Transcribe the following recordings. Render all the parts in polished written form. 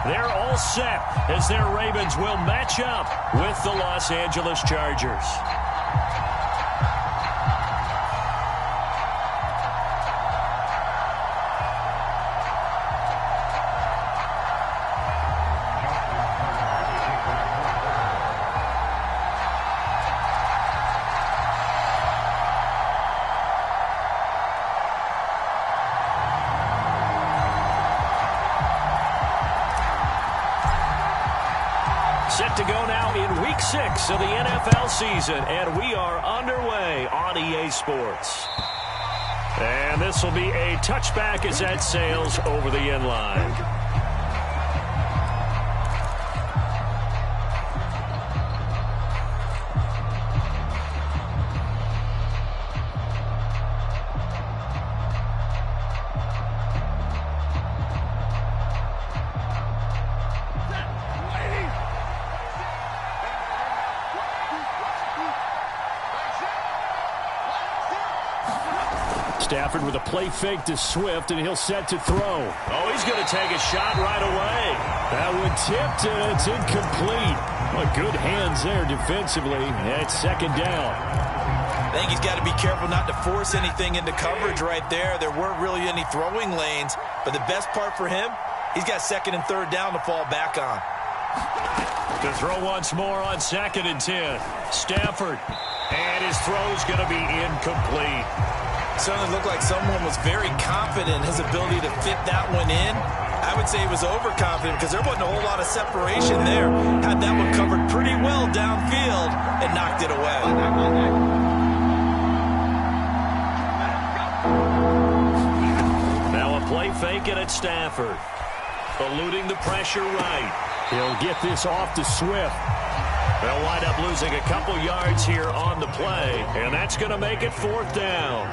they're all set as their Ravens will match up with the Los Angeles Chargers. Set to go now in Week 6 of the NFL season, and we are underway on EA Sports. And this will be a touchback as that sails over the end line. Stafford with a play fake to Swift, and he'll set to throw. Oh, he's going to take a shot right away. That one tipped, and it's incomplete. Well, good hands there defensively. It's second down. I think he's got to be careful not to force anything into coverage right there. There weren't really any throwing lanes, but the best part for him, he's got second and third down to fall back on. To throw once more on 2nd and 10. Stafford, and his throw's going to be incomplete. Certainly looked like someone was very confident in his ability to fit that one in. I would say he was overconfident because there wasn't a whole lot of separation there. Had that one covered pretty well downfield and knocked it away. Now a play fake and it's Stafford. Eluding the pressure right. He'll get this off to Swift. They'll wind up losing a couple yards here on the play, and that's going to make it 4th down.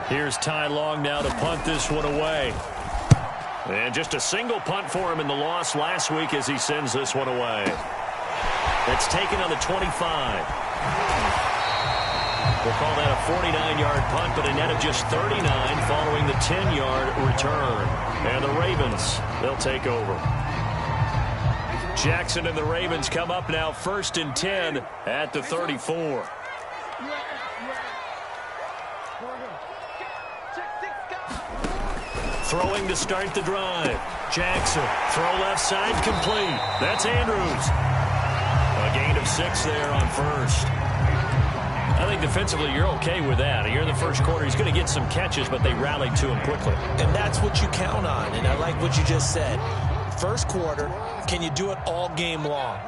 Here's Ty Long now to punt this one away. And just a single punt for him in the loss last week as he sends this one away. It's taken on the 25. We'll call that a 49-yard punt, but a net of just 39 following the 10-yard return. And the Ravens, they'll take over. Jackson and the Ravens come up now 1st and 10 at the 34. Throwing to start the drive. Jackson, throw left side, complete. That's Andrews. A gain of 6 there on first. I think defensively you're okay with that. You're in the first quarter. He's going to get some catches, but they rallied to him quickly. And that's what you count on, and I like what you just said. First quarter, can you do it all game long?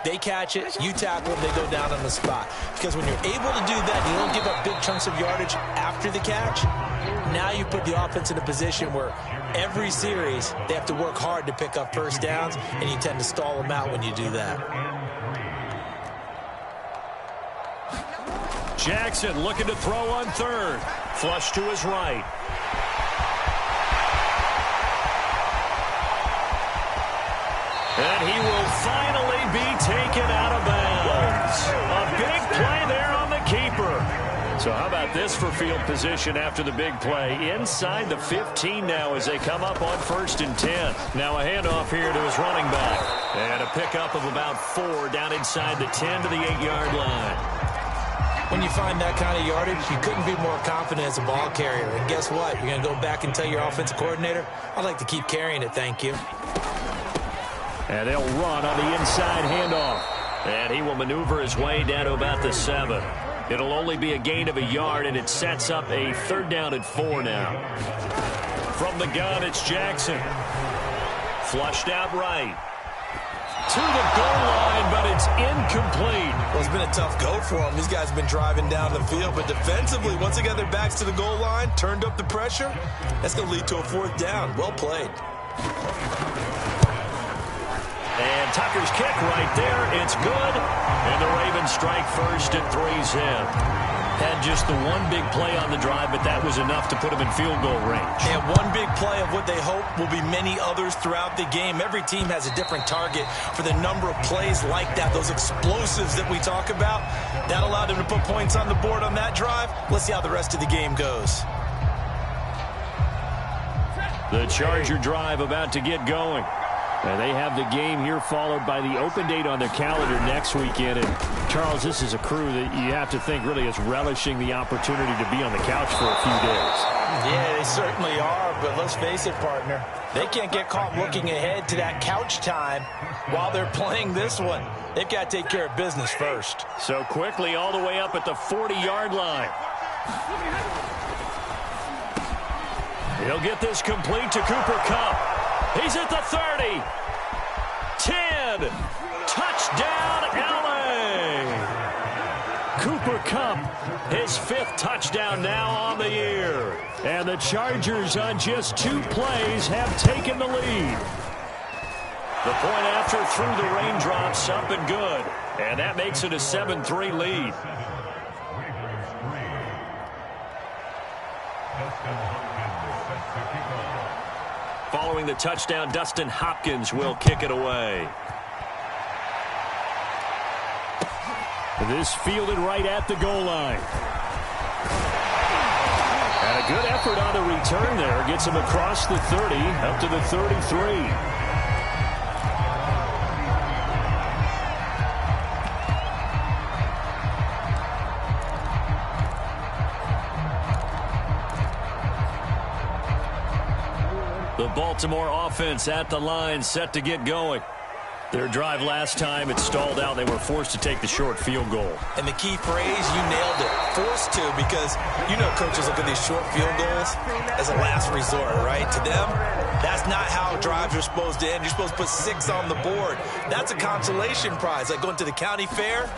They catch it, you tackle them, they go down on the spot. Because when you're able to do that, you don't give up big chunks of yardage after the catch. Now you put the offense in a position where every series they have to work hard to pick up first downs, and you tend to stall them out when you do that. Jackson looking to throw on 3rd. Flush to his right. And he will finally be taken out of bounds. A big play there on the keeper. So how about this for field position after the big play? Inside the 15 now as they come up on 1st and 10. Now a handoff here to his running back. And a pickup of about 4 down inside the 10 to the 8-yard line. When you find that kind of yardage, you couldn't be more confident as a ball carrier. And guess what? You're going to go back and tell your offensive coordinator, I'd like to keep carrying it, thank you. And they'll run on the inside handoff. And he will maneuver his way down to about the 7. It'll only be a gain of a yard, and it sets up a 3rd down and 4 now. From the gun, it's Jackson. Flushed out right. To the goal line, but it's incomplete. Well, it's been a tough go for them. These guys have been driving down the field, but defensively, once they got their backs to the goal line, turned up the pressure, that's going to lead to a 4th down. Well played. And Tucker's kick right there. It's good. And the Ravens strike first at 3's in. Had just the one big play on the drive, but that was enough to put them in field goal range. And one big play of what they hope will be many others throughout the game. Every team has a different target for the number of plays like that, those explosives that we talk about. That allowed them to put points on the board on that drive. Let's see how the rest of the game goes. The Charger drive about to get going. And they have the game here followed by the open date on their calendar next weekend. And, Charles, this is a crew that you have to think really is relishing the opportunity to be on the couch for a few days. Yeah, they certainly are, but let's face it, partner. They can't get caught looking ahead to that couch time while they're playing this one. They've got to take care of business first. So quickly all the way up at the 40-yard line. He'll get this complete to Cooper Kupp. He's at the 30. 10. Touchdown, LA. Cooper Kupp, his 5th touchdown now on the year. And the Chargers on just 2 plays have taken the lead. The point after through the raindrops, up and good. And that makes it a 7-3 lead. Following the touchdown, Dustin Hopkins will kick it away. This fielded right at the goal line. And a good effort on the return there. Gets him across the 30, up to the 33. The Baltimore offense at the line, set to get going. Their drive last time, it stalled out. They were forced to take the short field goal. And the key phrase, you nailed it. Forced to, because you know coaches look at these short field goals as a last resort, right? To them, that's not how drives are supposed to end. You're supposed to put 6 on the board. That's a consolation prize. Like going to the county fair,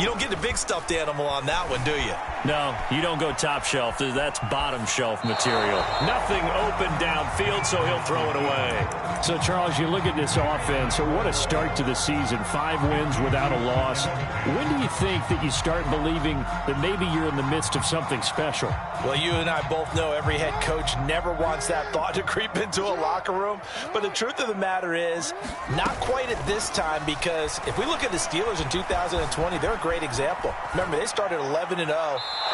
you don't get the big stuffed animal on that one, do you? No, you don't go top shelf. That's bottom shelf material. Nothing open downfield, so he'll throw it away. So, Charles, you look at this offense, what a start to the season. 5 wins without a loss. When do you think that you start believing that maybe you're in the midst of something special? Well, you and I both know every head coach never wants that thought to creep into a locker room. But the truth of the matter is, not quite at this time, because if we look at the Steelers in 2020, they're a great example. Remember, they started 11-0,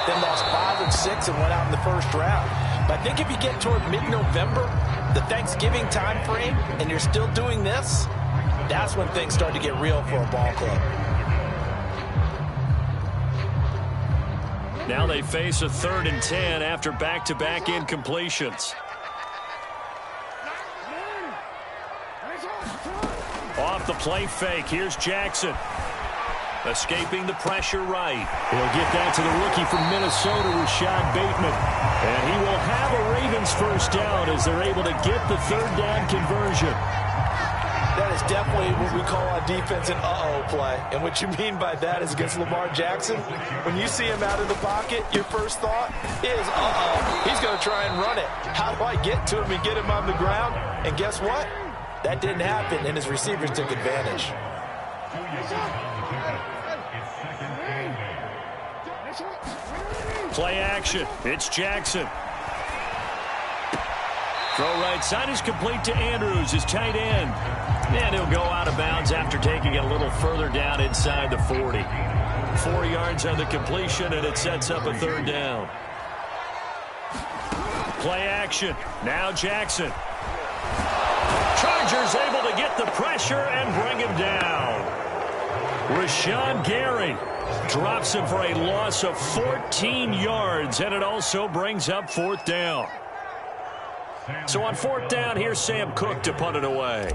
then lost 5 and 6 and went out in the first round. But I think if you get toward mid-November, the Thanksgiving time frame, and you're still doing this, that's when things start to get real for a ball club. Now they face a 3rd and 10 after back-to-back incompletions. Off the play fake, here's Jackson. Escaping the pressure right. He'll get that to the rookie from Minnesota, Rashad Bateman. And he will have a Ravens first down as they're able to get the 3rd down conversion. That is definitely what we call on defense an uh-oh play. And what you mean by that is against Lamar Jackson, when you see him out of the pocket, your first thought is, uh-oh, he's going to try and run it. How do I get to him and get him on the ground? And guess what? That didn't happen, and his receivers took advantage. Play action. It's Jackson. Throw right side is complete to Andrews, his tight end. And he'll go out of bounds after taking it a little further down inside the 40. 4 yards on the completion, and it sets up a 3rd down. Play action. Now Jackson. Chargers able to get the pressure and bring him down. Rashawn Gary drops him for a loss of 14 yards, and it also brings up 4th down. So on 4th down, here's Sam Cook to punt it away.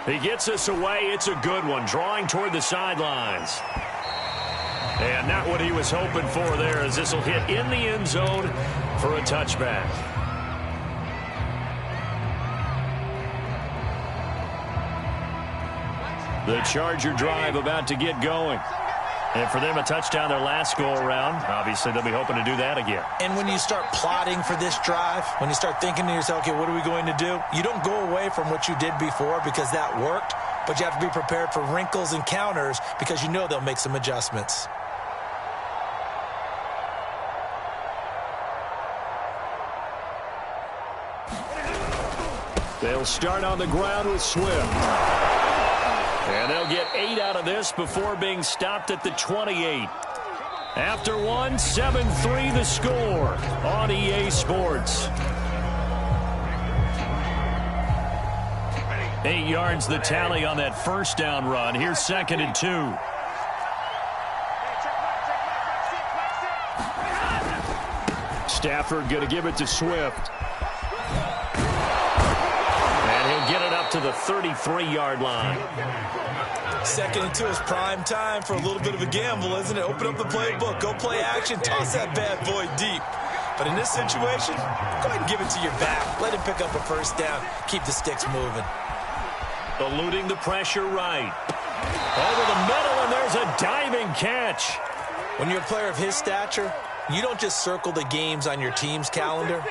He gets us away. It's a good one, drawing toward the sidelines. And not what he was hoping for there, as this will hit in the end zone for a touchback. The Charger drive about to get going. And for them, a touchdown their last go-around. Obviously, they'll be hoping to do that again. And when you start plotting for this drive, when you start thinking to yourself, okay, what are we going to do? You don't go away from what you did before because that worked, but you have to be prepared for wrinkles and counters because you know they'll make some adjustments. They'll start on the ground with Swift. And they'll get 8 out of this before being stopped at the 28. After one, 7-3 the score on EA Sports. 8 yards the tally on that first down run. Here's 2nd and 2. Stafford going to give it to Swift. And he'll get it up to the 33-yard line. 2nd and 2 is prime time for a little bit of a gamble, isn't it? Open up the playbook, go play action, toss that bad boy deep. But in this situation, go ahead and give it to your back. Let him pick up a first down. Keep the sticks moving. Eluding the pressure right. Over the middle, and there's a diving catch. When you're a player of his stature, you don't just circle the games on your team's calendar.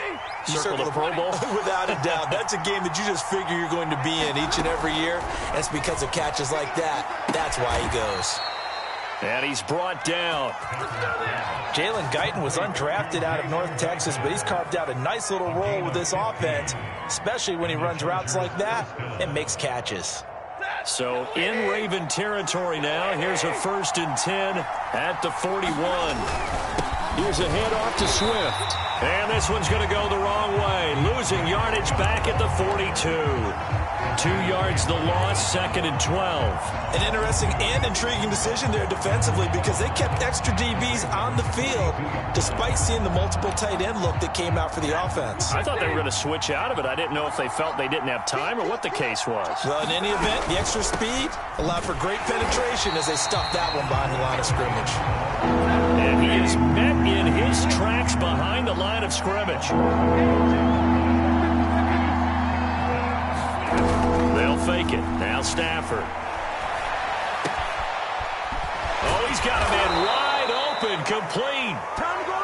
You circle the Pro Bowl? Without a doubt. That's a game that you just figure you're going to be in each and every year. And it's because of catches like that. That's why he goes. And he's brought down. Jalen Guyton was undrafted out of North Texas, but he's carved out a nice little role with this offense, especially when he runs routes like that and makes catches. So in Raven territory now. Here's a 1st and 10 at the 41. Here's a handoff to Swift. And this one's going to go the wrong way. Losing yardage back at the 42. 2 yards the loss, 2nd and 12. An interesting and intriguing decision there defensively because they kept extra DBs on the field despite seeing the multiple tight end look that came out for the offense. I thought they were going to switch out of it. I didn't know if they felt they didn't have time or what the case was. Well, in any event, the extra speed allowed for great penetration as they stuffed that one behind the line of scrimmage. And he is met in his tracks behind the line of scrimmage. They'll fake it. Now Stafford. Oh, he's got a man wide open, complete.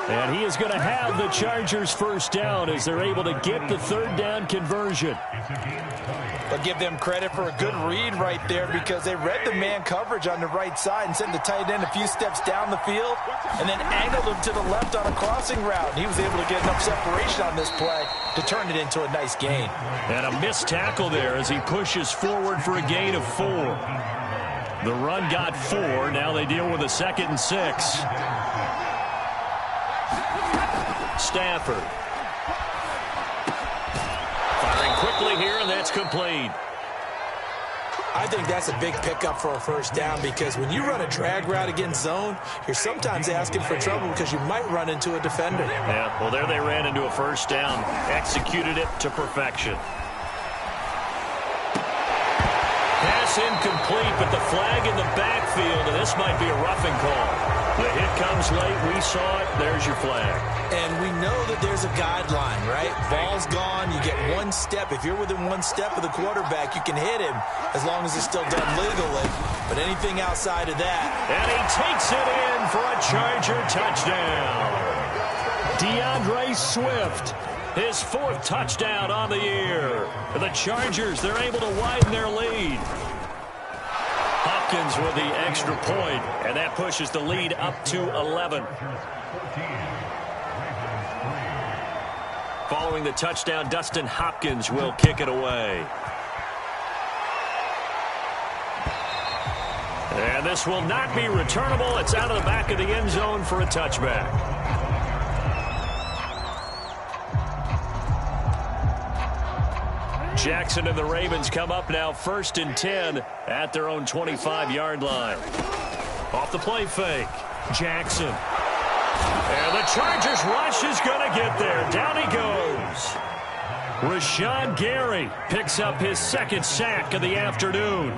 And he is going to have the Chargers first down as they're able to get the 3rd down conversion. But give them credit for a good read right there because they read the man coverage on the right side and sent the tight end a few steps down the field and then angled him to the left on a crossing route. And he was able to get enough separation on this play to turn it into a nice gain. And a missed tackle there as he pushes forward for a gain of 4. The run got 4. Now they deal with a 2nd and 6. Stafford. Firing quickly here, and that's complete. I think that's a big pickup for a first down because when you run a drag route against zone, you're sometimes asking for trouble because you might run into a defender. Yeah, well, there they ran into a first down. Executed it to perfection. Pass incomplete, but the flag in the backfield, and this might be a roughing call. The hit comes late. We saw it. There's your flag. And we know that there's a guideline, right? Ball's gone. You get 1 step. If you're within 1 step of the quarterback, you can hit him as long as it's still done legally. But anything outside of that. And he takes it in for a Charger touchdown. DeAndre Swift. His 4th touchdown on the year. The Chargers, they're able to widen their lead. Hopkins with the extra point, and that pushes the lead up to 11. Following the touchdown, Dustin Hopkins will kick it away. And this will not be returnable. It's out of the back of the end zone for a touchback. Jackson and the Ravens come up now 1st and 10 at their own 25-yard line. Off the play fake, Jackson. And the Chargers rush is going to get there. Down he goes. Rashawn Gary picks up his 2nd sack of the afternoon.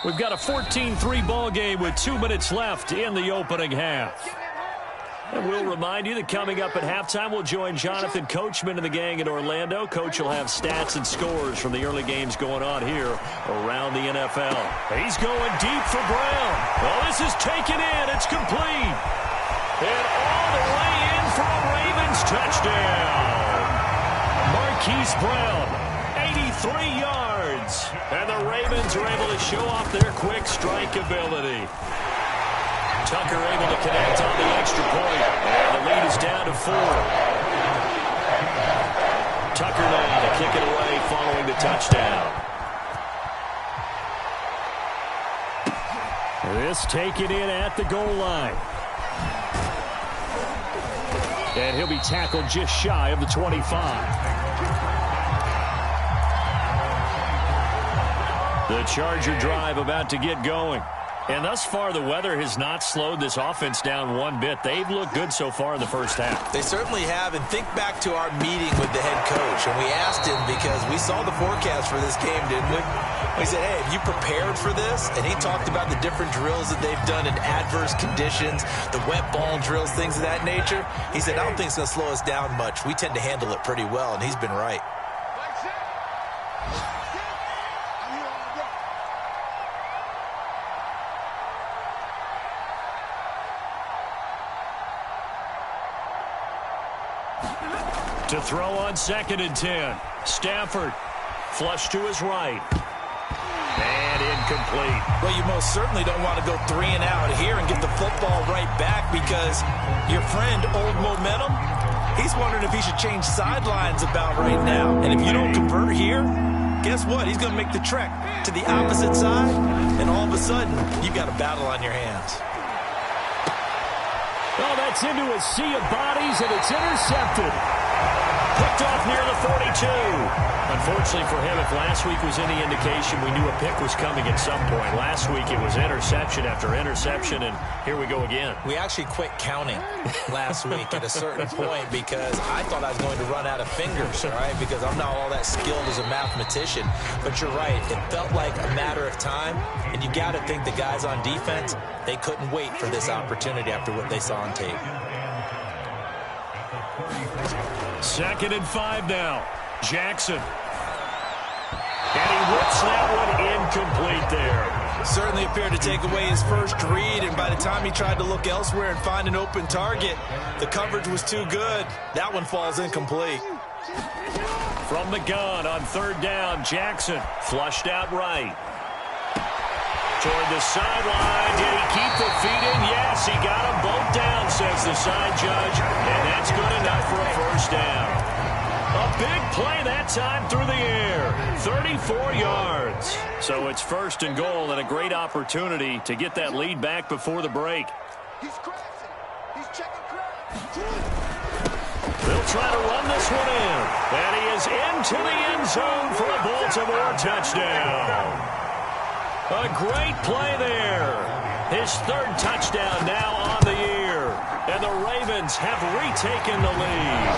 We've got a 14-3 ball game with 2 minutes left in the opening half. And we'll remind you that coming up at halftime, we'll join Jonathan Coachman and the gang in Orlando. Coach will have stats and scores from the early games going on here around the NFL. He's going deep for Brown. Well, this is taken in. It's complete. And all the way in for a Ravens touchdown. Marquise Brown, 83 yards. And the Ravens are able to show off their quick strike ability. Tucker able to connect on the extra point. And the lead is down to 4. Tucker now to kick it away following the touchdown. This taken in at the goal line. And he'll be tackled just shy of the 25. The Charger drive about to get going. And thus far, the weather has not slowed this offense down one bit. They've looked good so far in the first half. They certainly have. And think back to our meeting with the head coach. And we asked him because we saw the forecast for this game, didn't we? We said, hey, have you prepared for this? And he talked about the different drills that they've done in adverse conditions, the wet ball drills, things of that nature. He said, I don't think it's going to slow us down much. We tend to handle it pretty well, and he's been right. To throw on 2nd and 10. Stafford, flush to his right. And incomplete. Well, you most certainly don't want to go 3 and out here and get the football right back because your friend, Old Momentum, he's wondering if he should change sidelines about right now. And if you don't convert here, guess what? He's going to make the trek to the opposite side, and all of a sudden, you've got a battle on your hands. Oh, that's into a sea of bodies, and it's intercepted. Picked off near the 42. Unfortunately for him, if last week was any indication, we knew a pick was coming at some point. Last week it was interception after interception, and here we go again. We actually quit counting last week at a certain point because I thought I was going to run out of fingers, all right, because I'm not all that skilled as a mathematician. But you're right. It felt like a matter of time, and you got to think the guys on defense, they couldn't wait for this opportunity after what they saw on tape. 2nd and 5 now. Jackson. And he whips that one incomplete there. Certainly appeared to take away his first read, and by the time he tried to look elsewhere and find an open target, the coverage was too good. That one falls incomplete. From the gun on 3rd down, Jackson flushed out right. Toward the sideline. Did he keep the feet in? Yes, he got them both down, says the side judge. And that's good enough for a first down. A big play that time through the air. 34 yards. So it's 1st and goal and a great opportunity to get that lead back before the break. He's crashing. He's checking crash. They'll try to run this one in. And he is into the end zone for a Baltimore touchdown. A great play there. His 3rd touchdown now on the year. And the Ravens have retaken the lead.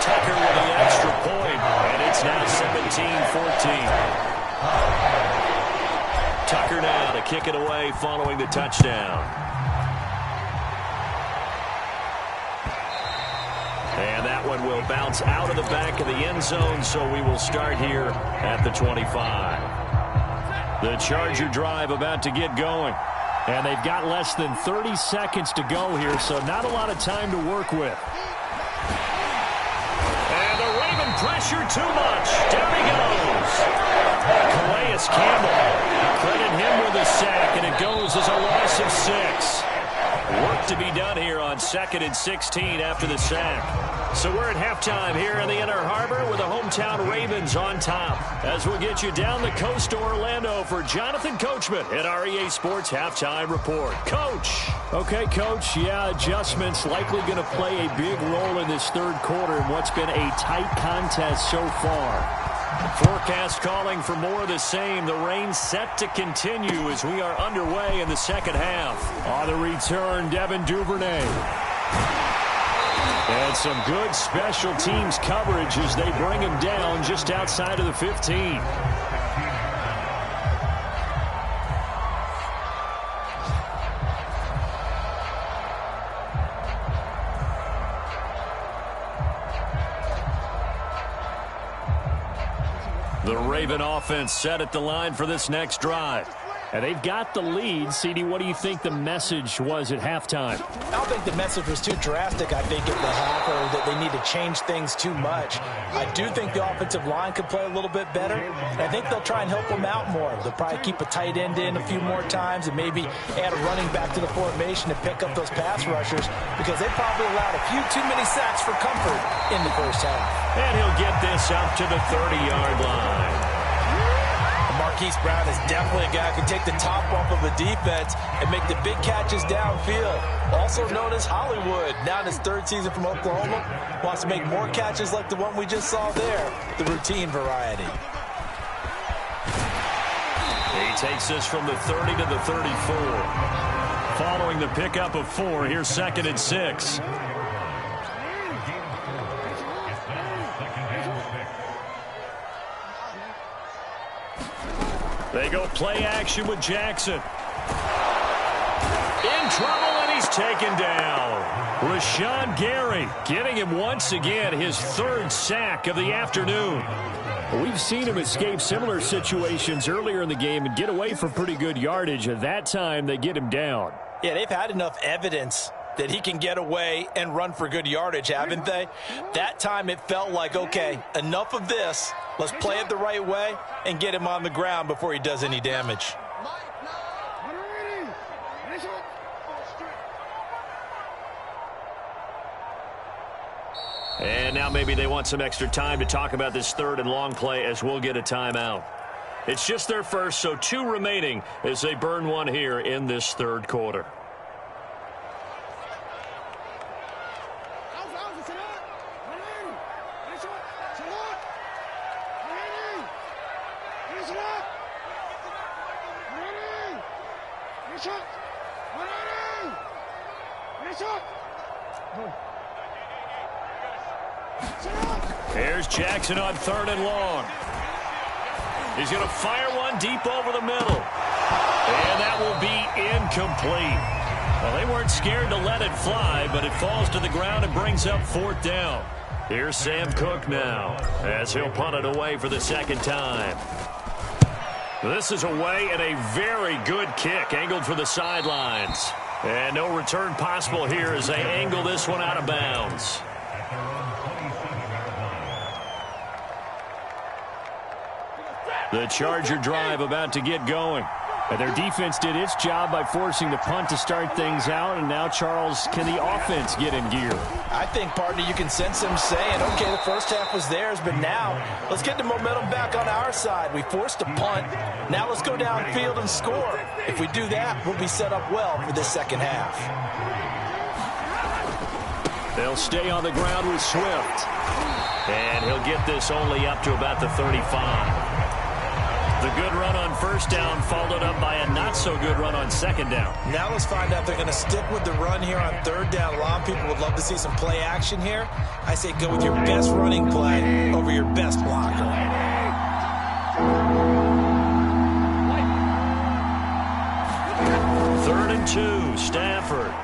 Tucker with the extra point, and it's now 17-14. Tucker now to kick it away following the touchdown. And that one will bounce out of the back of the end zone, so we will start here at the 25. The Charger drive about to get going. And they've got less than 30 seconds to go here, so not a lot of time to work with. And the Raven pressure too much. Down he goes. Calais Campbell. Credit him with a sack, and it goes as a loss of 6. Work to be done here on 2nd and 16 after the sack. So we're at halftime here in the Inner Harbor with the hometown Ravens on top. As we'll get you down the coast to Orlando for Jonathan Coachman at our EA Sports Halftime Report. Coach. Okay, Coach. Yeah, adjustments likely going to play a big role in this 3rd quarter in what's been a tight contest so far. Forecast calling for more of the same. The rain set to continue as we are underway in the 2nd half. On the return, Devin Duvernay. And some good special teams coverage as they bring him down just outside of the 15. The Raven offense set at the line for this next drive. And they've got the lead. CD, what do you think the message was at halftime? I don't think the message was too drastic, I think, at the half, or that they need to change things too much. I do think the offensive line could play a little bit better. And I think they'll try and help them out more. They'll probably keep a tight end in a few more times and maybe add a running back to the formation to pick up those pass rushers because they probably allowed a few too many sacks for comfort in the first half. And he'll get this up to the 30-yard line. Marquise Brown is definitely a guy who can take the top off of a defense and make the big catches downfield. Also known as Hollywood, now in his 3rd season from Oklahoma, wants to make more catches like the one we just saw there, the routine variety. He takes this from the 30 to the 34. Following the pickup of 4, here's 2nd and 6. They go play action with Jackson. In trouble, and he's taken down. Rashawn Gary getting him once again his 3rd sack of the afternoon. We've seen him escape similar situations earlier in the game and get away for pretty good yardage. At that time, they get him down. Yeah, they've had enough evidence that he can get away and run for good yardage, haven't they? That time it felt like, okay, enough of this. Let's play it the right way and get him on the ground before he does any damage. And now maybe they want some extra time to talk about this 3rd and long play as we'll get a timeout. It's just their first, so 2 remaining as they burn one here in this 3rd quarter. Here's Jackson on 3rd and long. He's going to fire one deep over the middle. And that will be incomplete. Well, they weren't scared to let it fly, but it falls to the ground and brings up 4th down. Here's Sam Cook now as he'll punt it away for the 2nd time. This is away and a very good kick angled for the sidelines. And no return possible here as they angle this one out of bounds. The Charger drive about to get going. And their defense did its job by forcing the punt to start things out. And now, Charles, can the offense get in gear? I think, partner, you can sense them saying, okay, the first half was theirs, but now let's get the momentum back on our side. We forced a punt. Now let's go downfield and score. If we do that, we'll be set up well for this 2nd half. They'll stay on the ground with Swift. And he'll get this only up to about the 35. The good run on 1st down followed up by a not-so-good run on 2nd down. Now let's find out if they're going to stick with the run here on 3rd down. A lot of people would love to see some play action here. I say go with your best running play over your best blocker. 3rd and 2, Stafford.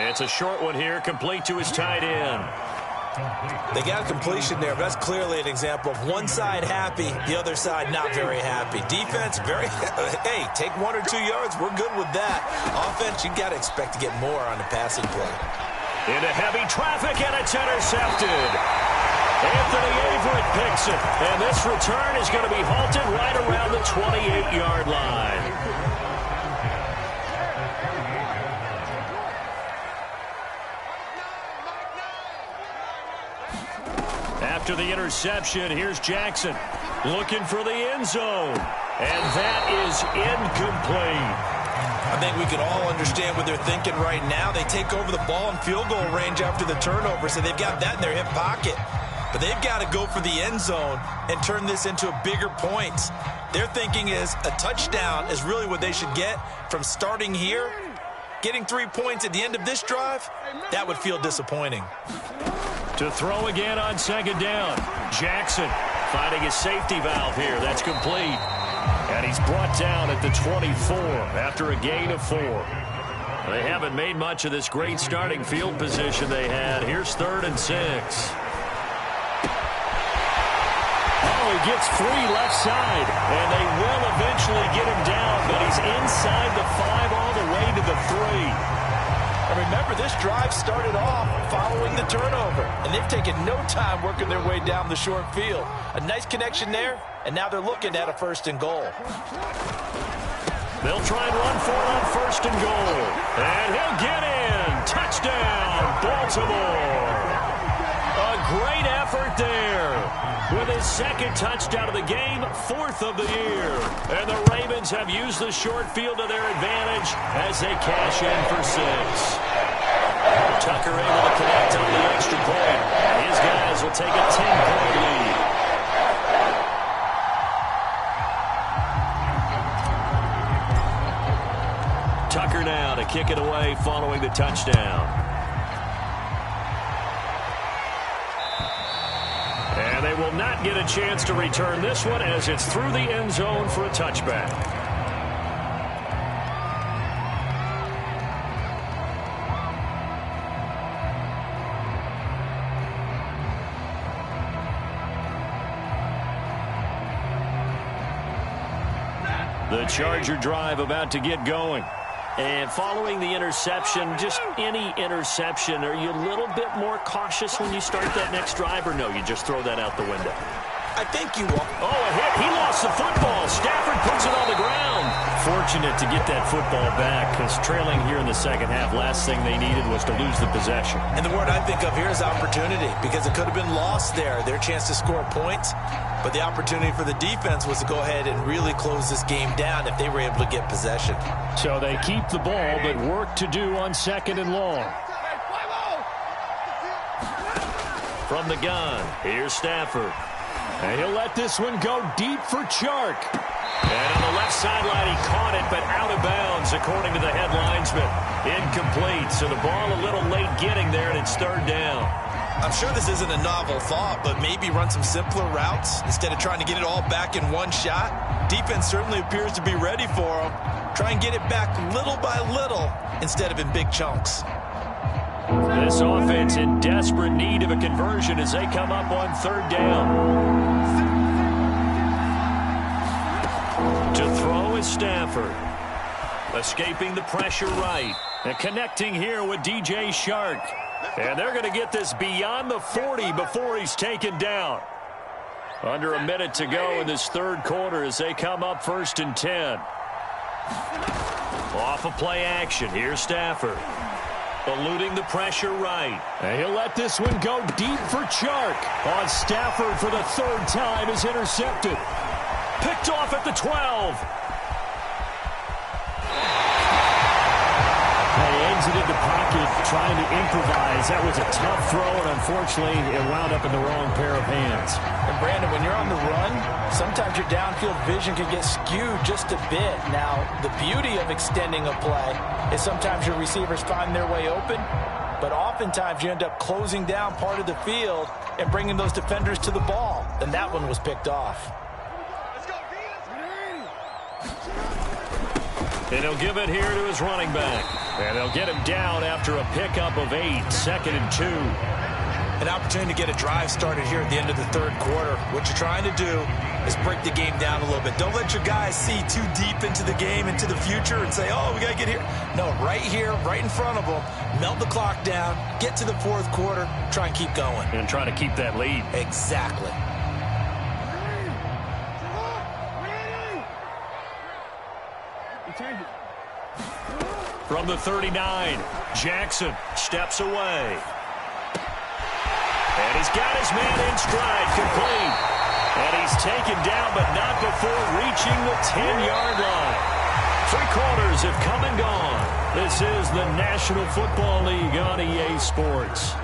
It's a short one here, complete to his tight end. They got a completion there, but that's clearly an example of one side happy, the other side not very happy. Defense, very, hey, take 1 or 2 yards, we're good with that. Offense, you got to expect to get more on the passing play. Into heavy traffic, and it's intercepted. Anthony Averett picks it, and this return is going to be halted right around the 28-yard line. After the interception, here's Jackson looking for the end zone. And that is incomplete. I think we can all understand what they're thinking right now. They take over the ball in field goal range after the turnover, so they've got that in their hip pocket. But they've got to go for the end zone and turn this into a bigger point. Their thinking is a touchdown is really what they should get from starting here. Getting 3 points at the end of this drive, that would feel disappointing. To throw again on 2nd down. Jackson finding his safety valve here. That's complete. And he's brought down at the 24 after a gain of 4. They haven't made much of this great starting field position they had. Here's 3rd and 6. Oh, he gets free left side. And they will eventually get him down, but he's inside the 5 all the way to the 3. And remember, this drive started off following the turnover, and they've taken no time working their way down the short field. A nice connection there, and now they're looking at a 1st and goal. They'll try and run for it on 1st and goal. And he'll get in. Touchdown, Baltimore. A great effort there. With his 2nd touchdown of the game, 4th of the year. And the Ravens have used the short field to their advantage as they cash in for 6. Tucker able to connect on the extra point. His guys will take a 10-point lead. kick it away following the touchdown. And they will not get a chance to return this one as it's through the end zone for a touchback. The Charger drive about to get going. And following the interception, just any interception, are you a little bit more cautious when you start that next drive, or no, you just throw that out the window? I think you will. Oh, a hit. He lost the football. Stafford puts it on the ground. Fortunate to get that football back, because trailing here in the second half, last thing they needed was to lose the possession. And the word I think of here is opportunity, because it could have been lost there, their chance to score points. But the opportunity for the defense was to go ahead and really close this game down if they were able to get possession. So they keep the ball, but work to do on 2nd and long. From the gun, here's Stafford. And he'll let this one go deep for Chark. And on the left sideline, he caught it, but out of bounds, according to the head linesman. Incomplete, so the ball a little late getting there, and it's 3rd down. I'm sure this isn't a novel thought, but maybe run some simpler routes instead of trying to get it all back in one shot. Defense certainly appears to be ready for them. Try and get it back little by little instead of in big chunks. This offense in desperate need of a conversion as they come up on 3rd down. To throw is Stafford. Escaping the pressure right. And connecting here with DJ Chark. And they're going to get this beyond the 40 before he's taken down. Under a minute to go in this 3rd quarter as they come up 1st and 10. Off of play action. Here's Stafford. Eluding the pressure right. And he'll let this one go deep for Chark. On Stafford for the 3rd time is intercepted. Picked off at the 12. They exited the pocket trying to improvise. That was a tough throw, and unfortunately, it wound up in the wrong pair of hands. And Brandon, when you're on the run, sometimes your downfield vision can get skewed just a bit. Now, the beauty of extending a play is sometimes your receivers find their way open, but oftentimes you end up closing down part of the field and bringing those defenders to the ball. And that one was picked off. And he'll give it here to his running back. And they'll get him down after a pickup of 8, 2nd and 2. An opportunity to get a drive started here at the end of the 3rd quarter. What you're trying to do is break the game down a little bit. Don't let your guys see too deep into the game, into the future, and say, oh, we got to get here. No, right here, right in front of them, melt the clock down, get to the 4th quarter, try and keep going. And try to keep that lead. Exactly. From the 39, Jackson steps away. And he's got his man in stride, complete. And he's taken down, but not before reaching the 10-yard line. 3 quarters have come and gone. This is the National Football League on EA Sports.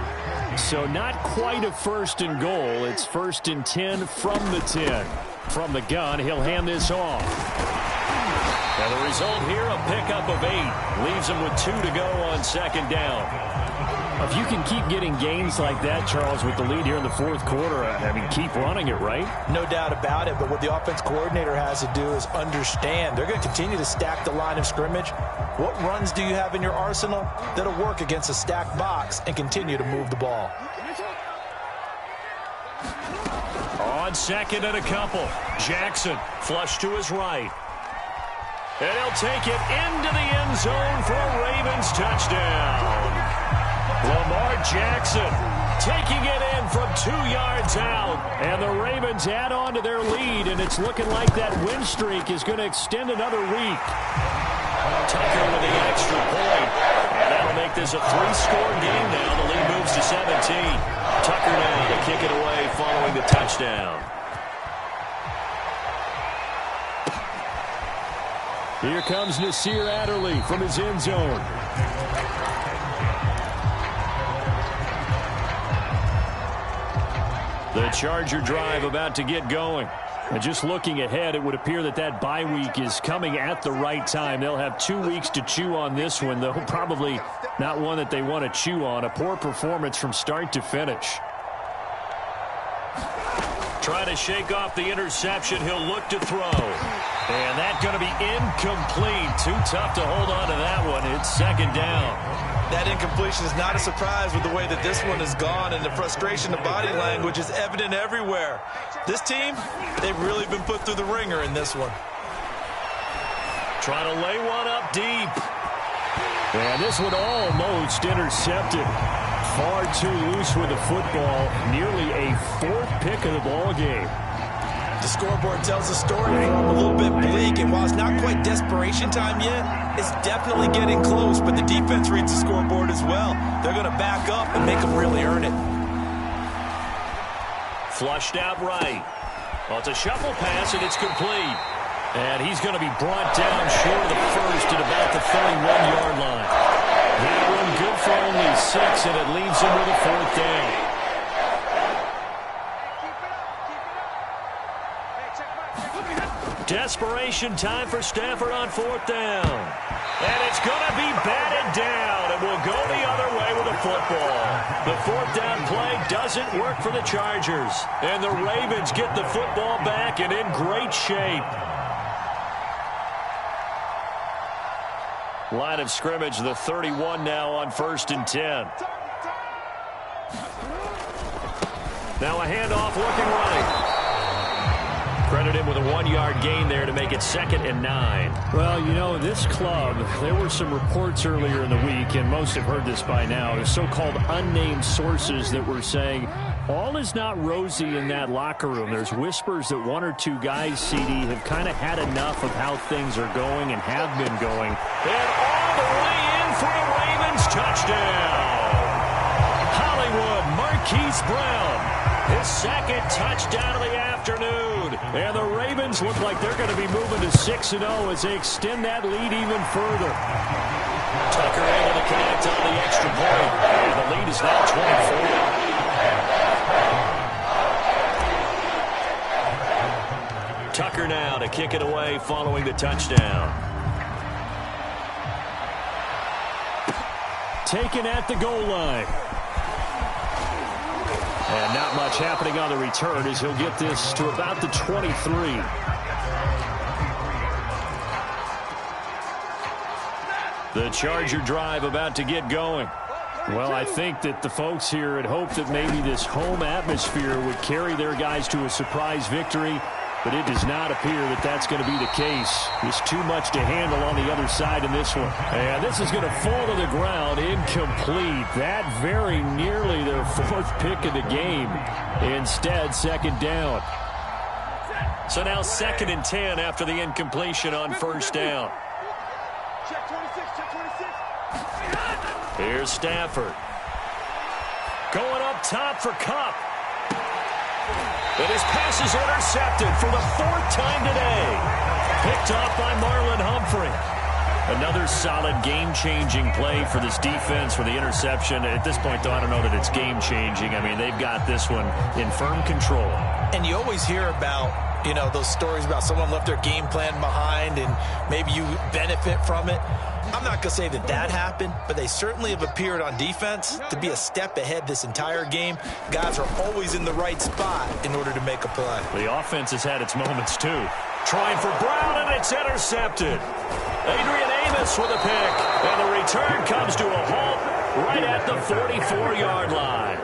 So not quite a 1st and goal. It's 1st and 10 from the 10. From the gun, he'll hand this off. And the result here, a pickup of 8. Leaves him with 2 to go on 2nd down. If you can keep getting gains like that, Charles, with the lead here in the 4th quarter, I mean, keep running it, right? No doubt about it, but what the offense coordinator has to do is understand. They're going to continue to stack the line of scrimmage. What runs do you have in your arsenal that'll work against a stacked box and continue to move the ball? On 2nd and a couple, Jackson flush to his right. And he'll take it into the end zone for a Ravens touchdown. Lamar Jackson taking it in from 2 yards out. And the Ravens add on to their lead, and it's looking like that win streak is going to extend another week. Tucker with the extra point. And that'll make this a 3-score game now. The lead moves to 17. Tucker now to kick it away following the touchdown. Here comes Nasir Adderley from his end zone. The Charger drive about to get going. And just looking ahead, it would appear that that bye week is coming at the right time. They'll have 2 weeks to chew on this one, though probably not one that they want to chew on. A poor performance from start to finish. Trying to shake off the interception. He'll look to throw. And that's going to be incomplete. Too tough to hold on to that one. It's second down. That incompletion is not a surprise with the way that this one has gone, and the frustration, the body language is evident everywhere. This team, they've really been put through the ringer in this one. Trying to lay one up deep. And this one almost intercepted. Far too loose with the football. Nearly a 4th pick of the ball game. The scoreboard tells the story for him a little bit bleak, and while it's not quite desperation time yet, it's definitely getting close, but the defense reads the scoreboard as well. They're going to back up and make them really earn it. Flushed out right. Well, it's a shuffle pass, and it's complete. And he's going to be brought down short of the first at about the 31-yard line. That one good for only 6, and it leaves him with a 4th down. Desperation time for Stafford on 4th down. And it's going to be batted down, and will go the other way with the football. The 4th down play doesn't work for the Chargers. And the Ravens get the football back and in great shape. Line of scrimmage, the 31 now on 1st and 10. Now a handoff looking right. Credit him with a 1-yard gain there to make it 2nd and 9. Well, you know, this club, there were some reports earlier in the week, and most have heard this by now, the so-called unnamed sources that were saying all is not rosy in that locker room. There's whispers that 1 or 2 guys, CD, have kind of had enough of how things are going and have been going. And all the way in for a Ravens touchdown. Hollywood Marquise Brown. His 2nd touchdown of the afternoon. And the Ravens look like they're going to be moving to 6-0 as they extend that lead even further. Tucker able to connect on the extra point. And the lead is now 24. Tucker now to kick it away following the touchdown. Taken at the goal line. And not much happening on the return as he'll get this to about the 23. The Charger drive about to get going. Well, I think that the folks here had hoped that maybe this home atmosphere would carry their guys to a surprise victory, but it does not appear that that's going to be the case. There's too much to handle on the other side in this one. And this is going to fall to the ground incomplete. That very nearly their 4th pick of the game. Instead, 2nd down. So now 2nd and 10 after the incompletion on 1st down. Check 26, check 26. Here's Stafford. Going up top for Kupp. And his pass is intercepted for the 4th time today. Picked off by Marlon Humphrey. Another solid game-changing play for this defense for the interception. At this point, though, I don't know that it's game-changing. I mean, they've got this one in firm control. And you always hear about, you know, those stories about someone left their game plan behind and maybe you benefit from it. I'm not going to say that that happened, but they certainly have appeared on defense to be a step ahead this entire game. Guys are always in the right spot in order to make a play. The offense has had its moments, too. Trying for Brown, and it's intercepted. Adrian Amos with a pick, and the return comes to a halt right at the 44-yard line.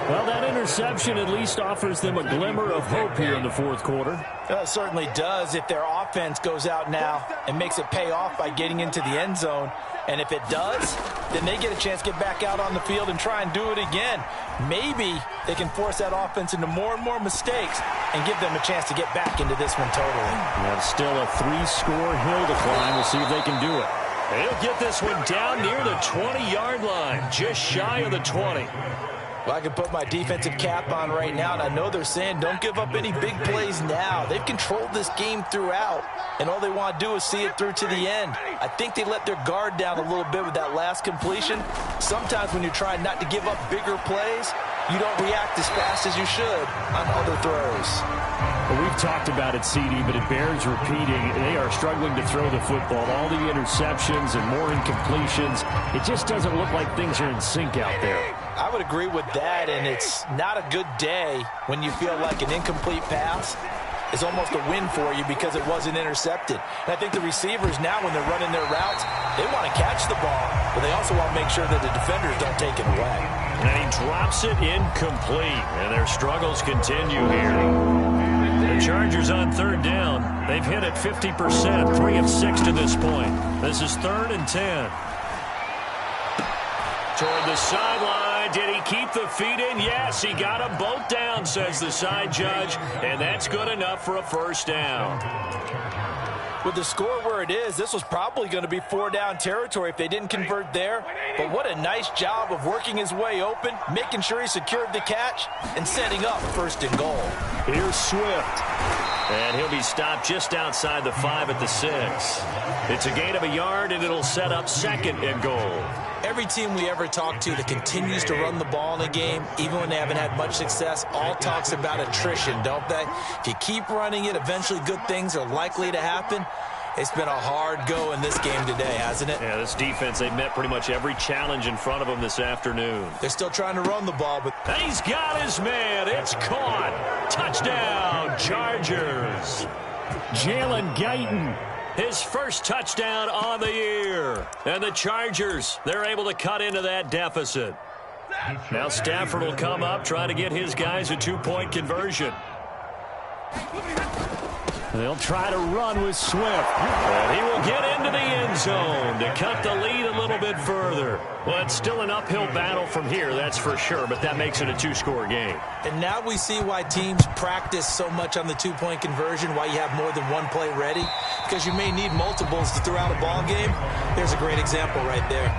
Well, that interception at least offers them a glimmer of hope here in the 4th quarter. It certainly does if their offense goes out now and makes it pay off by getting into the end zone. And if it does, then they get a chance to get back out on the field and try and do it again. Maybe they can force that offense into more and more mistakes and give them a chance to get back into this one totally. And still a 3-score hill to climb. We'll see if they can do it. He'll get this one down near the 20-yard line, just shy of the 20. Well, I can put my defensive cap on right now, and I know they're saying don't give up any big plays now. They've controlled this game throughout, and all they want to do is see it through to the end. I think they let their guard down a little bit with that last completion. Sometimes when you're trying not to give up bigger plays, you don't react as fast as you should on other throws. Well, we've talked about it, CD, but it bears repeating. They are struggling to throw the football. All the interceptions and more incompletions. It just doesn't look like things are in sync out there. I would agree with that, and it's not a good day when you feel like an incomplete pass is almost a win for you because it wasn't intercepted. And I think the receivers now, when they're running their routes, they want to catch the ball, but they also want to make sure that the defenders don't take it away. And he drops it incomplete, and their struggles continue here. The Chargers on third down. They've hit it 50%, 3 of 6 to this point. This is 3rd and 10. Toward the sideline. Did he keep the feet in? Yes, he got them both down, says the side judge, and that's good enough for a first down. With the score where it is, this was probably going to be 4-down territory if they didn't convert there. But what a nice job of working his way open, making sure he secured the catch, and setting up 1st and goal. Here's Swift. And he'll be stopped just outside the 5 at the 6. It's a gain of a yard, and it'll set up 2nd and goal. Every team we ever talk to that continues to run the ball in a game, even when they haven't had much success, all talks about attrition, don't they? If you keep running it, eventually good things are likely to happen. It's been a hard go in this game today, hasn't it? Yeah, this defense, they've met pretty much every challenge in front of them this afternoon. They're still trying to run the ball, but... And he's got his man. It's caught. Touchdown, Chargers. Jalen Guyton. His first touchdown on the year. And the Chargers, they're able to cut into that deficit. Now Stafford will come up, try to get his guys a 2-point conversion. They'll try to run with Swift. And he will get into the end zone to cut the lead a little bit further. Well, it's still an uphill battle from here, that's for sure, but that makes it a 2-score game. And now we see why teams practice so much on the 2-point conversion, why you have more than one play ready, because you may need multiples to throw out a ball game. There's a great example right there.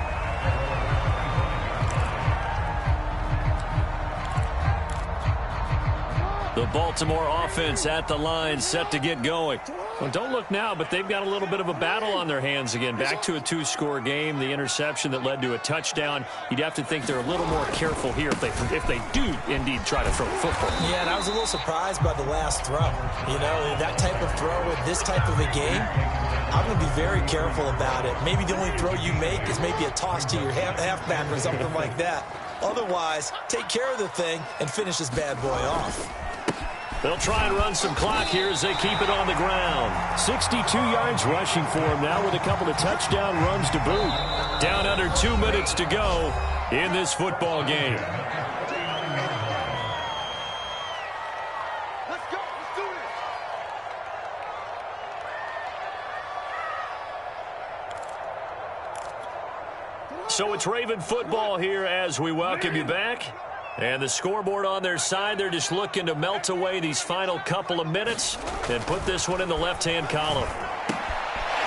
The Baltimore offense at the line, set to get going. Well, don't look now, but they've got a little bit of a battle on their hands again. Back to a 2-score game. The interception that led to a touchdown. You'd have to think they're a little more careful here if they do indeed try to throw the football. Yeah, and I was a little surprised by the last throw. You know, that type of throw with this type of a game, I'm going to be very careful about it. Maybe the only throw you make is maybe a toss to your halfback or something like that. Otherwise, take care of the thing and finish this bad boy off. They'll try and run some clock here as they keep it on the ground. 62 yards rushing for him now with a couple of touchdown runs to boot. Down under 2 minutes to go in this football game. Let's go. Let's do this. So it's Raven football here as we welcome you back. And the scoreboard on their side, they're just looking to melt away these final couple of minutes and put this one in the left-hand column.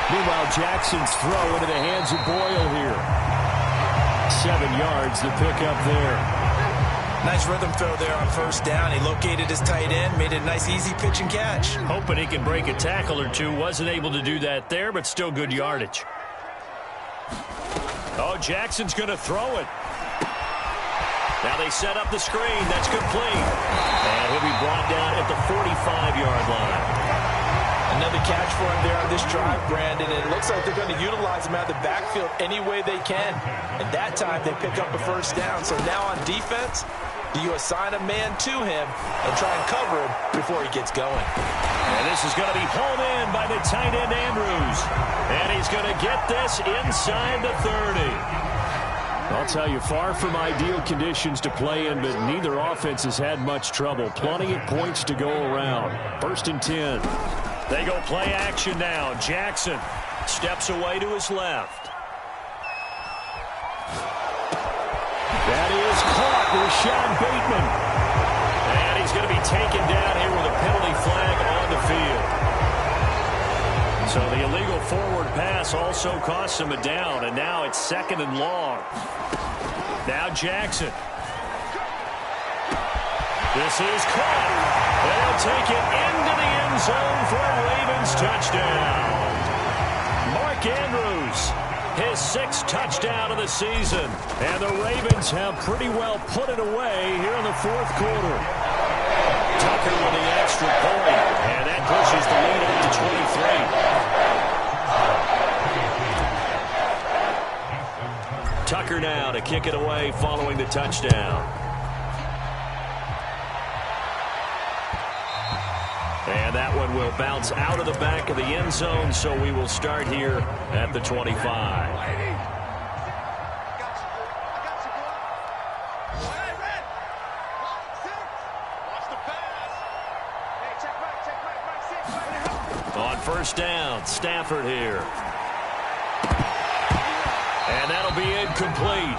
Meanwhile, Jackson's throw into the hands of Boyle here. 7 yards, the pickup there. Nice rhythm throw there on 1st down. He located his tight end, made it a nice, easy pitch and catch. Hoping he can break a tackle or two. Wasn't able to do that there, but still good yardage. Oh, Jackson's going to throw it. Now they set up the screen. That's complete. And he'll be brought down at the 45-yard line. Another catch for him there on this drive, Brandon. And it looks like they're going to utilize him out of the backfield any way they can. And that time they pick up a 1st down. So now on defense, do you assign a man to him and try and cover him before he gets going? And this is going to be hauled in by the tight end Andrews. And he's going to get this inside the 30. I'll tell you, far from ideal conditions to play in, but neither offense has had much trouble. Plenty of points to go around. 1st and 10. They go play action now. Jackson steps away to his left. That is caught. Rashad Bateman. And he's going to be taken down here with a penalty flag on the field. So the illegal forward pass also costs him a down, and now it's 2nd and long. Now Jackson. This is caught. They'll take it into the end zone for a Ravens touchdown. Mark Andrews, his 6th touchdown of the season. And the Ravens have pretty well put it away here in the 4th quarter. Tucker with the extra point, and that pushes the lead up to 23. Tucker now to kick it away following the touchdown. And that one will bounce out of the back of the end zone, so we will start here at the 25. On first down, Stafford here. And that'll be incomplete.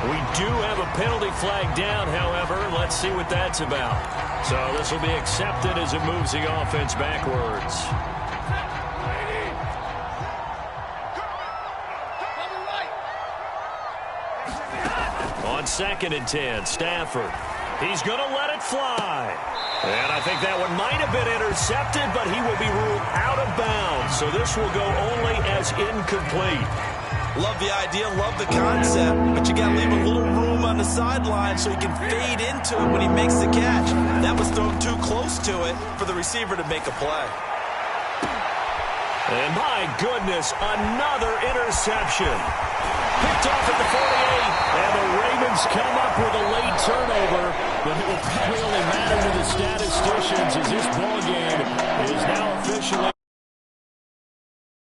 We do have a penalty flag down, however. Let's see what that's about. So this will be accepted as it moves the offense backwards. On 2nd and 10, Stafford. He's going to let it fly. And I think that one might have been intercepted, but he will be ruled out of bounds. So this will go only as incomplete. Love the idea, love the concept, but you got to leave a little room on the sideline so he can fade into it when he makes the catch. That was thrown too close to it for the receiver to make a play. And my goodness, another interception. Picked off at the 48, and the Ravens come up with a late turnover, but it will probably only matter to the statisticians as this ball game is now officially